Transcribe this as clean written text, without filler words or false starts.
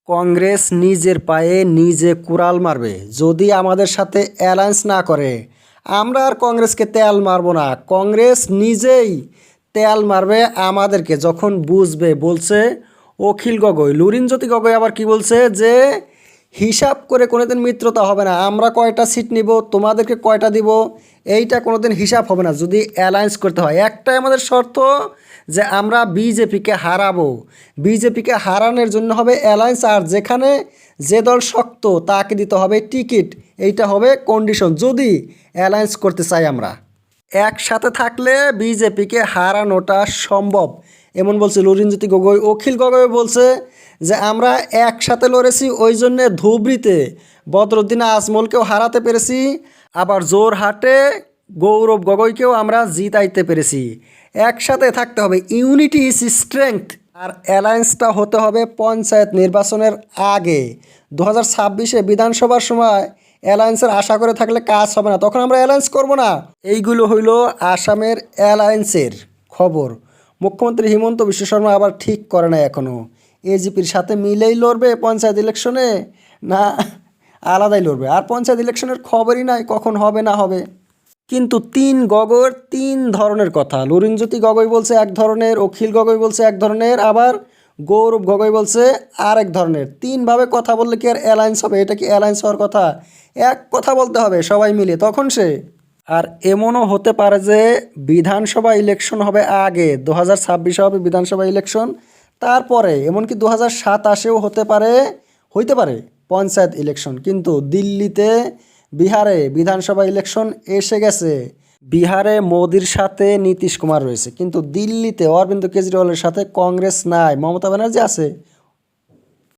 কংগ্রেস নিজের পায়ে নিজে কুড়াল মারবে যদি আমাদের সাথে অ্যালায়েন্স না করে। আমরা আর কংগ্রেসকে তেল মারবো না, কংগ্রেস নিজেই তেল মারবে আমাদেরকে যখন বুঝবে। বলছে অখিল গগৈ, লুরিনজ্যোতি গগৈ আবার কি বলছে যে হিসাব করে কোনোদিন মিত্রতা হবে না, আমরা কয়টা সিট নিব তোমাদেরকে কয়টা দিব এইটা কোনোদিন হিসাব হবে না যদি অ্যালায়েন্স করতে হয়। একটাই আমাদের শর্ত যে আমরা বিজেপিকে হারাবো, বিজেপিকে হারানোর জন্য হবে অ্যালায়েন্স, আর যেখানে যে দল শক্ত তাকে দিতে হবে টিকিট, এইটা হবে কন্ডিশন যদি অ্যালায়েন্স করতে চাই। আমরা একসাথে থাকলে বিজেপিকে হারানোটা সম্ভব এমন বলছে লুরিনজ্যোতি গগৈ। অখিল গগৈ বলছে যে আমরা একসাথে লড়েছি, ওই জন্যে ধুবড়িতে বদরুদ্দিন আজমলকেও হারাতে পেরেছি, আবার জোরহাটে গৌরব গগৈকেও আমরা জিতাইতে পেরেছি। একসাথে থাকতে হবে, ইউনিটি ইজ স্ট্রেংথ। আর অ্যালায়েন্সটা হতে হবে পঞ্চায়েত নির্বাচনের আগে। 2026-এ বিধানসভার সময় অ্যালায়েন্সের আশা করে থাকলে কাজ হবে না, তখন আমরা অ্যালায়েন্স করব না। এইগুলো হইল আসামের অ্যালায়েন্সের খবর। মুখ্যমন্ত্রী হিমন্ত বিশ্ব শর্মা আবার ঠিক করে না এখনও এজিপির সাথে মিলেই লড়বে পঞ্চায়েত ইলেকশনে না আলাদাই লড়বে। আর পঞ্চায়েত ইলেকশনের খবরই নাই কখন হবে না হবে। কিন্তু তিন গগৈর তিন ধরনের কথা, লুরিনজ্যোতি গগৈ বলছে এক ধরনের, অখিল গগৈ বলছে এক ধরনের, আবার গৌরব গগৈ বলছে আর এক ধরনের। তিনভাবে কথা বললে কি আর অ্যালায়েন্স হবে? এটা কি অ্যালায়েন্স হওয়ার কথা? এক কথা বলতে হবে সবাই মিলে, তখন সে। আর এমনও হতে পারে যে বিধানসভা ইলেকশন হবে আগে, 2026-এ হবে বিধানসভা ইলেকশন, তারপরে এমনকি 2027-এও হইতে পারে পঞ্চায়েত ইলেকশন। কিন্তু দিল্লিতে, বিহারে বিধানসভা ইলেকশন এসে গেছে। বিহারে মোদির সাথে নীতিশ কুমার রয়েছে, কিন্তু দিল্লিতে অরবিন্দ কেজরিওয়ালের সাথে কংগ্রেস নাই, মমতা ব্যানার্জি আছে।